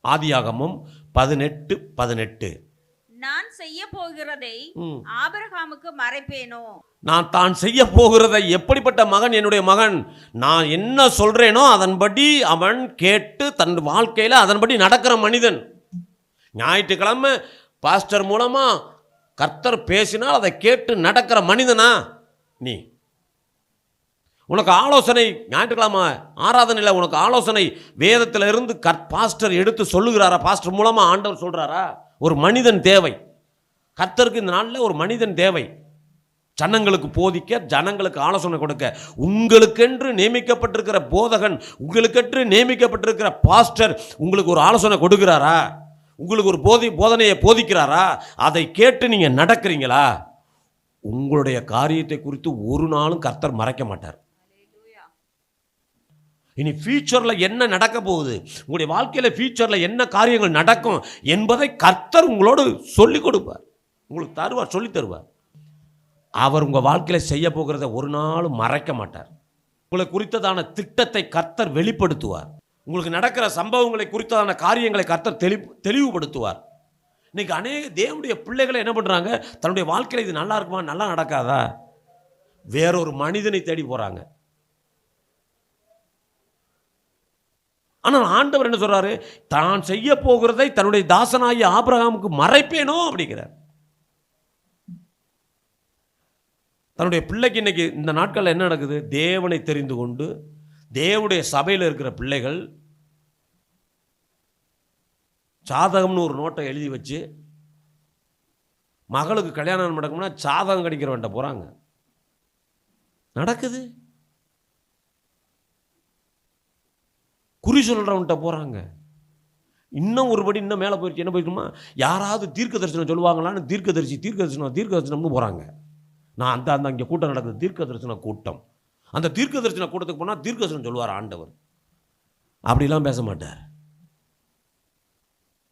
ஆதியாகமம் 18:18. நான் செய்ய போகிறதை ஆபிரகாமுக்கு மறைப்பேனோ? நான் தான் செய்ய போகிறதை, எப்படிப்பட்ட மகன் என்னுடைய மகன், நான் என்ன சொல்றேனோ அதன்படி அவன் கேட்டு தன் வாழ்க்கையில் அதன்படி நடக்கிற மனிதன். ஞாயிற்றுக்கிழமை பாஸ்டர் மூலமா கர்த்தர் பேசினால் அதை கேட்டு நடக்கிற மனிதனா நீ? உனக்கு ஆலோசனை ஞாயிற்றுக்கிழமை ஆராதனையில் உனக்கு ஆலோசனை வேதத்தில் இருந்து பாஸ்டர் எடுத்து சொல்லுகிறாரா? பாஸ்டர் மூலமாக ஆண்டவர் சொல்கிறாரா? ஒரு மனிதன் தேவை. கர்த்தருக்கு இந்த நாளில் ஒரு மனிதன் தேவை. ஜனங்களுக்கு போதிக்க, ஜனங்களுக்கு ஆலோசனை கொடுக்க. உங்களுக்கென்று நியமிக்கப்பட்டிருக்கிற போதகன், உங்களுக்கென்று நியமிக்கப்பட்டிருக்கிற பாஸ்டர் உங்களுக்கு ஒரு ஆலோசனை கொடுக்கிறாரா? உங்களுக்கு ஒரு போதனையை போதிக்கிறாரா? அதை கேட்டு நீங்கள் நடக்கிறீங்களா? உங்களுடைய காரியத்தை குறித்து ஒரு நாளும் கர்த்தர் மறைக்க மாட்டார். இனி ஃபியூச்சரில் என்ன நடக்க போகுது, உங்களுடைய வாழ்க்கையில் ஃபியூச்சரில் என்ன காரியங்கள் நடக்கும் என்பதை கர்த்தர் உங்களோடு சொல்லிக் கொடுப்பார், உங்களுக்கு தருவார், சொல்லி தருவார். அவர் உங்கள் வாழ்க்கையில் செய்ய போகிறத ஒரு நாளும் மறைக்க மாட்டார். உங்களை குறித்ததான திட்டத்தை கர்த்தர் வெளிப்படுத்துவார். உங்களுக்கு நடக்கிற சம்பவங்களை குறித்ததான காரியங்களை கர்த்தர் தெளிவுபடுத்துவார். இன்னைக்கு அநேக தேவனுடைய பிள்ளைகளை என்ன பண்ணுறாங்க, தன்னுடைய வாழ்க்கையில் இது நல்லா இருக்குமா, நல்லா நடக்காதா, வேறொரு மனிதனை தேடி போகிறாங்க. ஆனால் ஆண்டவர் என்ன சொல்றாரு, தான் செய்ய போகிறதை தன்னுடைய தாசனாகிய ஆபிரகாமுக்கு மறைப்பேனோ அப்படிங்கிறார். தன்னுடைய பிள்ளைக்கு இன்னைக்கு இந்த நாட்களில் என்ன நடக்குது, தேவனை தெரிந்து கொண்டு தேவனுடைய சபையில் இருக்கிற பிள்ளைகள் சாதகம்னு ஒரு நோட்டை எழுதி வச்சு மகளுக்கு கல்யாணம் நடக்கும்னா சாதகம் கடிக்கிறவன்ட்ட போகிறாங்க. நடக்குது. குறி சொல்கிறவன்ட்ட போகிறாங்க. இன்னும் ஒருபடி இன்னும் மேலே போயிடுச்சு. என்ன போயிருக்குமா, யாராவது தீர்க்க தரிசனம் சொல்லுவாங்களான்னு தீர்க்க தரிசனம்னு போகிறாங்க. நான் அந்த இங்கே கூட்டம் நடக்குது, தீர்க்க தரிசன கூட்டம். அந்த தீர்க்க தரிசன கூட்டத்துக்கு போனால் தீர்க்க தரிசனம் சொல்லுவார் ஆண்டவர். அப்படிலாம் பேச மாட்டார்.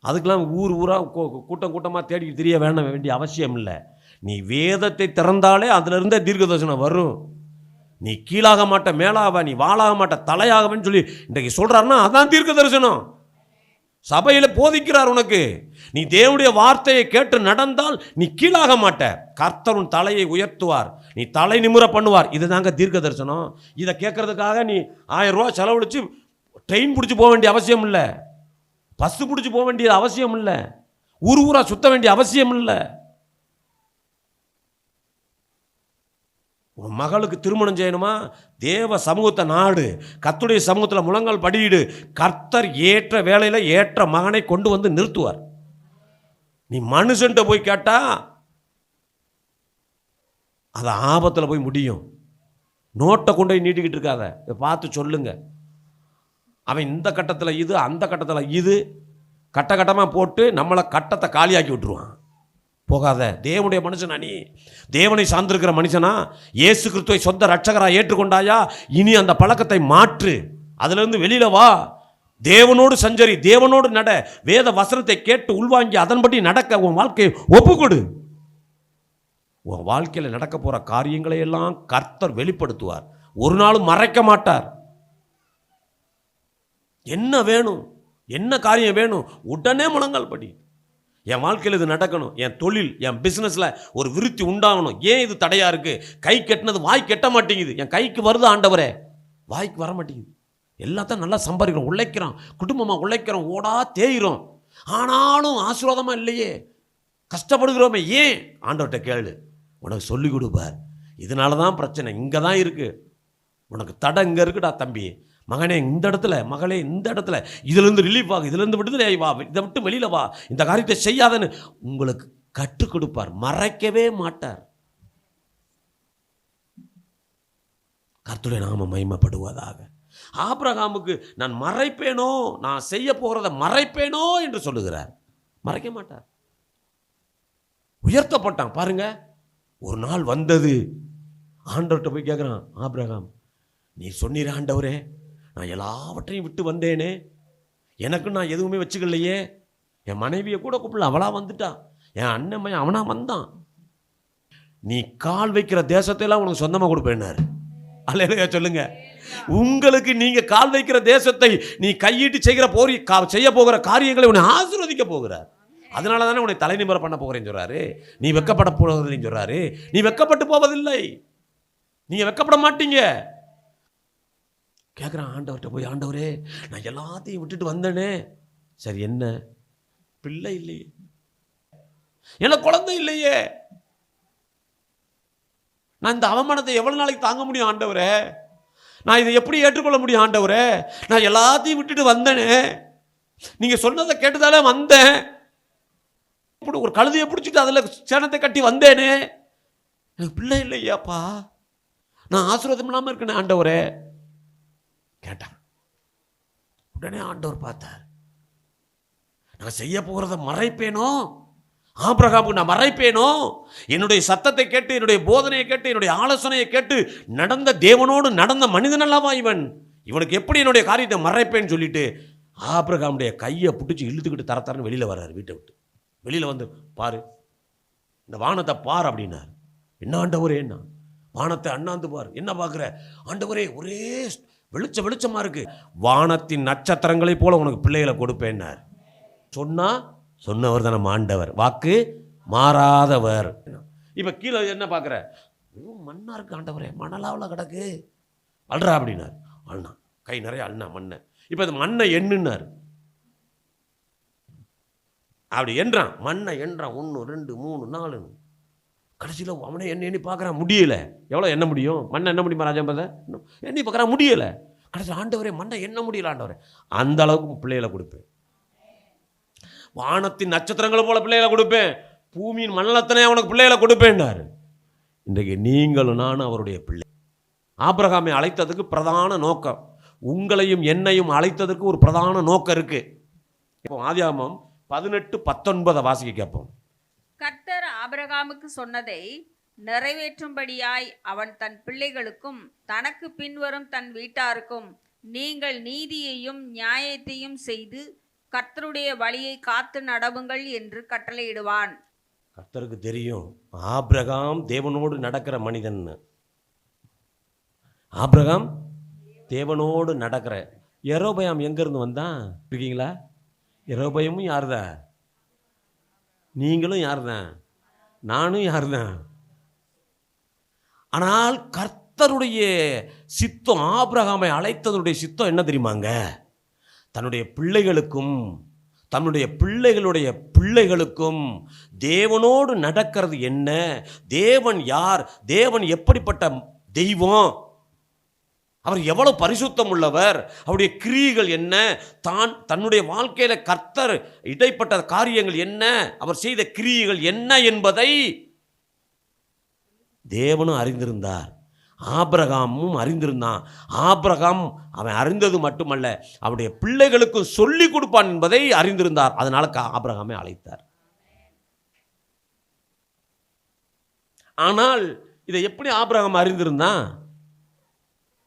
அதுக்கெல்லாம் ஊராக கூட்டமாக தேடிக்கிட்டு தெரிய வேண்டிய அவசியம் இல்லை. நீ வேதத்தை திறந்தாலே அதிலிருந்தே தீர்க்க தரிசனம் வரும். நீ கீழாக மாட்ட மேலாக, நீ வாழாக மாட்ட தலையாகவன்னு சொல்லி இன்றைக்கு சொல்கிறாருன்னா அதான் தீர்க்க தரிசனம். சபையில் போதிக்கிறார் உனக்கு. நீ தேவனுடைய வார்த்தையை கேட்டு நடந்தால் நீ கீழாக மாட்ட. கர்த்தர் உன் தலையை உயர்த்துவார், நீ தலை நிமிர பண்ணுவார். இதுதாங்க தீர்க்க தரிசனம். இதை கேட்கறதுக்காக நீ 1000 ரூபா செலவழித்து ட்ரெயின் பிடிச்சி போக வேண்டிய அவசியம் இல்லை, பஸ்ஸு பிடிச்சி போக வேண்டிய அவசியம் இல்லை, ஊராக சுத்த வேண்டிய அவசியம் இல்லை. உன் மகளுக்கு திருமணம் செய்யணுமா, தேவ சமூகத்தை நாடு, கர்த்தருடைய சமூகத்தில் முழங்கால் படியிடு. கர்த்தர் ஏற்ற வேலையில் ஏற்ற மகனை கொண்டு வந்து நிறுத்துவார். நீ மனுஷன்ட்ட போய் கேட்டா அது ஆபத்தில் போய் முடியும். நோட்டை கொண்டு போய் நீட்டிக்கிட்டு இருக்காத, பார்த்து சொல்லுங்க. அவன் இந்த கட்டத்தில் இது, அந்த கட்டத்தில் இது, கட்டமாக போட்டு நம்மளை கட்டத்தை காலியாக்கி விட்டுருவான். போகாத. தேவனுடைய மனுஷனா நீ, தேவனை சார்ந்திருக்கிற மனுஷனா, இயேசு கிறிஸ்துவை சொந்த ரட்சகராக ஏற்றுக்கொண்டாயா, இனி அந்த பழக்கத்தை மாற்று, அதிலிருந்து வெளியில வா, தேவனோடு சஞ்சரி, தேவனோடு நட, வேத வசனத்தை கேட்டு உள்வாங்கி அதன்படி நடக்க உன் வாழ்க்கையை ஒப்புக்கொடு. உன் வாழ்க்கையில் நடக்க போற காரியங்களை எல்லாம் கர்த்தர் வெளிப்படுத்துவார், ஒரு நாளும் மறைக்க மாட்டார். என்ன வேணும், என்ன காரியம் வேணும், உடனே முழங்கால் படி. என் வாழ்க்கையில் இது நடக்கணும், என் தொழில், என் பிஸ்னஸில் ஒரு விருத்தி உண்டாகணும். ஏன் இது தடையாக இருக்குது? கை கட்டினது வாய் கெட்ட மாட்டேங்குது. என் கைக்கு வருது ஆண்டவரே, வாய்க்கு வர மாட்டேங்குது. எல்லாத்தையும் நல்லா சம்பாதிக்கிறோம், உழைக்கிறோம், குடும்பமாக உழைக்கிறோம், ஓடா தேயிறோம், ஆனாலும் ஆசீர்வாதமாக இல்லையே, கஷ்டப்படுகிறோமே. ஏன்? ஆண்டவர்கிட்ட கேளு, உனக்கு சொல்லி கொடுப்பார். இதனால தான் பிரச்சனை, இங்கே தான் இருக்குது, உனக்கு தடை இங்கே இருக்குடா தம்பி, மகனே இந்த இடத்துல, மகளே இந்த இடத்துல, இதிலிருந்து ரிலீஃப் ஆகு, இதிலிருந்து விடுதலை வா, இதை விட்டு வெளியில் வா, இந்த காரியத்தை செய்யாதன்னு உங்களுக்கு கற்றுக் கொடுப்பார். மறைக்கவே மாட்டார். கர்த்தருடைய நாமம் மகிமைப்படுவதாக. ஆபிரகாமுக்கு நான் மறைப்பேனோ, நான் செய்ய போகிறத மறைப்பேனோ என்று சொல்லுகிறார். மறைக்க மாட்டார். உயர்த்தப்பட்டான் பாருங்க. ஒரு நாள் வந்தது, ஆண்டவர்கிட்ட போய் கேட்குறான், ஆபிரகாம் நீ சொன்னீர் ஆண்டவரே, நான் எல்லாவற்றையும் விட்டு வந்தேனே, எனக்கு நான் எதுவுமே வச்சுக்கலையே, என் மனைவியை கூட கூப்பிடல, அவளா வந்துட்டா, என் அண்ணன் பையன் அவனா வந்தான், நீ கால் வைக்கிற தேசத்தையெல்லாம் உனக்கு சொந்தமாக கொடுப்பேன்னாரு. அல்லேலூயா சொல்லுங்க. உங்களுக்கு நீங்க கால் வைக்கிற தேசத்தை நீ கையிட்டு செய்ய போகிற காரியங்களை உன்னை ஆசீர்வதிக்க போகிறார். அதனால தானே உன்னை தலை நிமிர பண்ண போகிறேன்னு சொல்றாரு. நீ வெக்கப்பட போவதில்லைன்னு சொல்றாரு. நீ வெக்கப்பட்டு போவதில்லை, நீங்க வெக்கப்பட மாட்டீங்க. கேட்குறான் ஆண்டவர்கிட்ட போய், ஆண்டவரே நான் எல்லாத்தையும் விட்டுட்டு வந்தேனே, சரி என்ன, பிள்ளை இல்லையே, எனக்கு குழந்தை இல்லையே, நான் இந்த அவமானத்தை எவ்வளவு நாளைக்கு தாங்க முடியும் ஆண்டவரே, நான் இதை எப்படி ஏற்றுக்கொள்ள முடியும் ஆண்டவரே, நான் எல்லாத்தையும் விட்டுட்டு வந்தேனே, நீங்க சொன்னதை கேட்டுதாலே வந்தேன், ஒரு கழுதையை பிடிச்சிட்டு அதில் சேனத்தை கட்டி வந்தேனே, எனக்கு பிள்ளை இல்லையாப்பா, நான் ஆசீர்வாதம் இல்லாமல் இருக்கேனே ஆண்டவரே கேட்டான். உடனே ஆண்டவர் பார்த்தார், நான் செய்ய போகிறத மறைப்பேனோ, ஆபிரகாமுக்கு நான் மறைப்பேனோ, என்னுடைய சத்தத்தை கேட்டு, என்னுடைய போதனையை கேட்டு, என்னுடைய ஆலோசனையை கேட்டு நடந்த தேவனோடு நடந்த மனிதன் அல்லவா இவன், இவனுக்கு எப்படி என்னுடைய காரியத்தை மறைப்பேன்னு சொல்லிட்டு ஆபிரகாமுடைய கையை பிடிச்சி இழுத்துக்கிட்டு தரத்தரன்னு வெளியில் வர்றாரு. வீட்டை விட்டு வெளியில் வந்து, பாரு இந்த வானத்தை பார் அப்படின்னார். என்ன ஆண்டவரே, என்ன வானத்தை அண்ணாந்து பார், என்ன பார்க்குற ஆண்டவரே, ஒரே வெளிச்சமாக இருக்கு, வானத்தின் நட்சத்திரங்களை போல உனக்கு பிள்ளைகளை கொடுப்பேன்னார். சொன்னவர் தான் நம்ம ஆண்டவர், வாக்கு மாறாதவர். இப்போ கீழே என்ன பார்க்குற, மண்ணா இருக்கு ஆண்டவரே, மணலாவில் கிடக்கு, அல்றா அப்படின்னார். அண்ணா கை நிறைய அண்ணா மண்ணை, இப்போ இந்த மண்ணை எண்ணுன்னார். அப்படி என்றான், மண்ணை என்றான், 1 2 3 4, கடைசியில் அவனே எண்ணி பார்க்குறான், முடியல. எவ்வளோ எண்ண முடியும், மண்ணை எண்ண முடியுமா ராஜாம்பதை, எண்ணி பார்க்குறான், முடியலை. கடைசியில் ஆண்டவரே மண்ணை எண்ண முடியல ஆண்டவரே, அந்த அளவுக்கு பிள்ளைகளை கொடுப்பேன், வானத்தின் நட்சத்திரங்களை போல பிள்ளைகளை கொடுப்பேன், பூமியின் மண்ணலத்தனை அவனுக்கு பிள்ளைகளை கொடுப்பேன்னாரு. இன்றைக்கு நீங்களும் நானும் அவருடைய பிள்ளை. ஆபிரகாமை அழைத்ததுக்கு பிரதான நோக்கம், உங்களையும் என்னையும் அழைத்ததற்கு ஒரு பிரதான நோக்கம் இருக்கு. இப்போ ஆதியாகமம் 18:19 வாசிக்க கேட்போம். கர்த்தர் ஆபிரகாமுக்கு சொன்னதை நிறைவேற்றும்படியாய் அவன் தன் பிள்ளைகளுக்கும் தனக்கு பின்வரும் தன் வீட்டாருக்கும் நீங்கள் நீதியையும் நியாயத்தையும் செய்து கர்த்தருடைய வழியை காத்து நடவுங்கள் என்று கட்டளையிடுவான். கர்த்தருக்கு தெரியும் ஆபிரகாம் தேவனோடு நடக்கிற மனிதன். ஆபிரகாம் தேவனோடு நடக்கிற. யெரொபெயாம் எங்கிருந்து வந்தான் இருக்கீங்களா? யெரொபெயாமும் யார்தான்? நீங்களும் யார்தான்? நானும் யார்தான்? ஆனால் கர்த்தருடைய சித்தம், ஆபிரகாமை அழைத்ததுடைய சித்தம் என்ன தெரியுமாங்க? தன்னுடைய பிள்ளைகளுக்கும் தன்னுடைய பிள்ளைகளுடைய பிள்ளைகளுக்கும் தேவனோடு நடக்கிறது என்ன, தேவன் யார், தேவன் எப்படிப்பட்ட தெய்வம், அவர் எவ்வளவு பரிசுத்தம் உள்ளவர், அவருடைய கிரியைகள் என்ன, தன்னுடைய வாழ்க்கையில கர்த்தர் இடைப்பட்ட காரியங்கள் என்ன, அவர் செய்த கிரியைகள் என்ன என்பதை தேவனும் அறிந்திருந்தார், ஆபிரகாமும் அறிந்திருந்தான். ஆபிரகாம் அவன் அறிந்தது மட்டுமல்ல, அவருடைய பிள்ளைகளுக்கும் சொல்லி கொடுப்பான் என்பதை அறிந்திருந்தார். அதனால ஆபிரகாமை அழைத்தார். ஆனால் இதை எப்படி ஆபிரகாம் அறிந்திருந்தான்?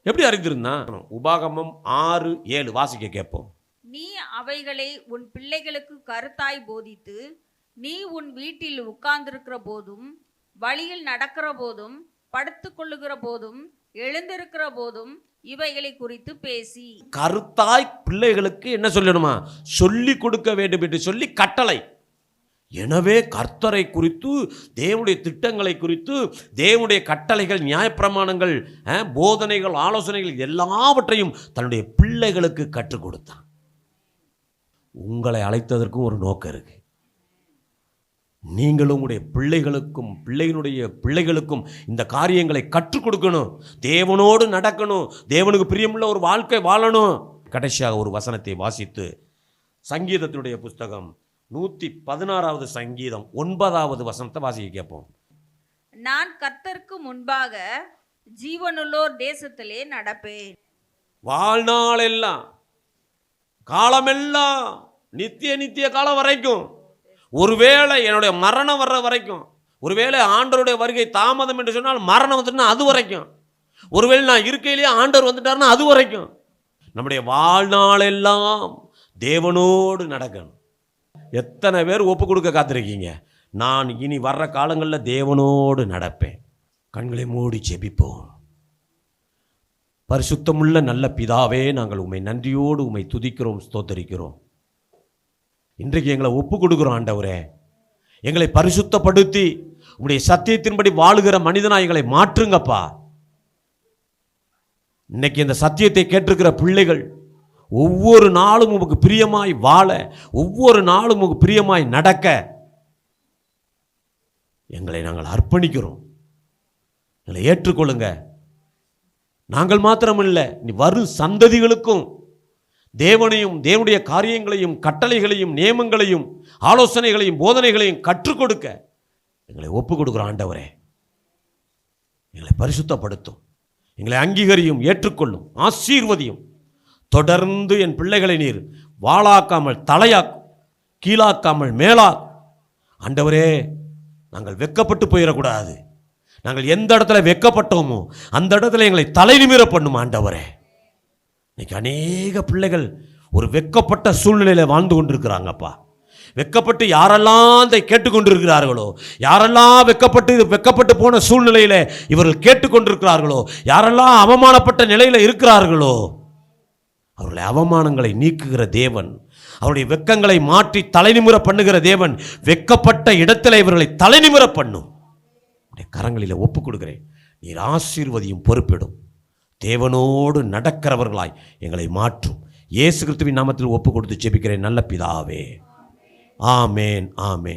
எப்படி அறிந்திருந்தான்? உபாகமம் 6:7 வாசிக்க கேட்போம். நீ அவைகளை உன் பிள்ளைகளுக்கு கருத்தாய் போதித்து, நீ உன் வீட்டில் உட்கார்ந்திருக்கிற போதும், வழியில் நடக்கிற போதும், படுத்து கொள்ளுகிற போதும், எழுந்திருக்கிற போதும், இவைகளை குறித்து பேசி. கருத்தாய் பிள்ளைகளுக்கு என்ன சொல்லணுமா? சொல்லி கொடுக்க வேண்டும் என்று சொல்லி கட்டளை. எனவே கர்த்தரை குறித்து, தேவனுடைய திட்டங்களை குறித்து, தேவனுடைய கட்டளைகள், நியாயப்பிரமாணங்கள், போதனைகள், ஆலோசனைகள் எல்லாவற்றையும் தன்னுடைய பிள்ளைகளுக்கு கற்றுக் கொடுத்தான். உங்களை அழைத்ததற்கும் ஒரு நோக்கம் இருக்கு. நீங்களும் உங்களுடைய பிள்ளைகளுக்கும் பிள்ளைகளுடைய பிள்ளைகளுக்கும் இந்த காரியங்களை கற்றுக் கொடுக்கணும். தேவனோடு நடக்கணும். தேவனுக்கு பிரியமுள்ள ஒரு வாழ்க்கை வாழணும். கடைசியாக ஒரு வசனத்தை வாசித்து சங்கீதத்தினுடைய புஸ்தகம் 116வது சங்கீதம் 9வது வசனத்தை வாசிக்க கேட்போம். நான் கர்த்தருக்கு முன்பாக ஜீவனுள்ளோர் தேசத்திலே நடப்பேன். வாழ்நாளெல்லாம், காலமெல்லாம், நித்திய காலம் வரைக்கும், ஒருவேளை என்னுடைய மரணம் வர்ற வரைக்கும், ஒருவேளை ஆண்டவருடைய வருகை தாமதம் என்று சொன்னால் மரணம் வந்துட்டுனா அது வரைக்கும், ஒருவேளை நான் இருக்கையிலேயே ஆண்டவர் வந்துட்டாருன்னா அது வரைக்கும், நம்முடைய வாழ்நாளெல்லாம் தேவனோடு நடக்கணும். எத்தனை பேர் ஒப்பு கொடுக்க காத்திருக்கீங்க? நான் இனி வர்ற காலங்களில் தேவனோடு நடப்பேன். கண்களை மூடி ஜெபிப்போம். பரிசுத்தமுள்ள நல்ல பிதாவே, நாங்கள் உம்மை நன்றியோடு உம்மை துதிக்கிறோம், ஸ்தோத்தரிக்கிறோம். இன்றைக்கு எங்களை ஒப்பு கொடுக்குறோம் ஆண்டவரே. எங்களை பரிசுத்தப்படுத்தி உம்முடைய சத்தியத்தின்படி வாழுகிற மனிதனாக எங்களை மாற்றுங்கப்பா. இன்னைக்கு இந்த சத்தியத்தை கேட்டிருக்கிற பிள்ளைகள் ஒவ்வொரு நாளும் உமக்கு பிரியமாய் வாழ, ஒவ்வொரு நாளும் உமக்கு பிரியமாய் நடக்க எங்களை நாங்கள் அர்ப்பணிக்கிறோம். எங்களை ஏற்றுக்கொள்ளுங்க. நாங்கள் மாத்திரமில்லை, நீ வரும் சந்ததிகளுக்கும் தேவனையும் தேவனுடைய காரியங்களையும் கட்டளைகளையும் நியமங்களையும் ஆலோசனைகளையும் போதனைகளையும் கற்றுக் கொடுக்க எங்களை ஒப்பு கொடுக்குற ஆண்டவரே. எங்களை பரிசுத்தப்படுத்தும், எங்களை அங்கீகரியும், ஏற்றுக்கொள்ளும், ஆசீர்வதியும். தொடர்ந்து என் பிள்ளைகளை நீர் வாளாக்காமல் தலையாக்கும், கீழாக்காமல் மேலாக்கும். ஆண்டவரே, நாங்கள் வெட்கப்பட்டு போயிடக்கூடாது. நாங்கள் எந்த இடத்துல வெட்கப்பட்டோமோ அந்த இடத்துல எங்களை தலை நிமிர பண்ணும் ஆண்டவரே. இன்னைக்கு அநேக பிள்ளைகள் ஒரு வெட்கப்பட்ட சூழ்நிலையில் வாழ்ந்து கொண்டிருக்கிறாங்கப்பா. வெட்கப்பட்டு யாரெல்லாம் அதை கேட்டுக்கொண்டிருக்கிறார்களோ, யாரெல்லாம் வெட்கப்பட்டு போன சூழ்நிலையில் இவர்கள் கேட்டுக்கொண்டிருக்கிறார்களோ, யாரெல்லாம் அவமானப்பட்ட நிலையில் இருக்கிறார்களோ, அவருடைய அவமானங்களை நீக்குகிற தேவன், அவருடைய வெட்கங்களை மாற்றி தலைநிமிர பண்ணுகிற தேவன், வெட்கப்பட்ட இடத்துல இவர்களை தலைநிமிர பண்ணும். கரங்களில் ஒப்பு கொடுக்கிறேன். நீர் ஆசீர்வதியும், பொறுப்பிடும். தேவனோடு நடக்கிறவர்களாய் எங்களை மாற்றும். இயேசு கிறிஸ்துவின் நாமத்தில் ஒப்பு கொடுத்து ஜெபிக்கிறேன் நல்ல பிதாவே. ஆமேன், ஆமேன்.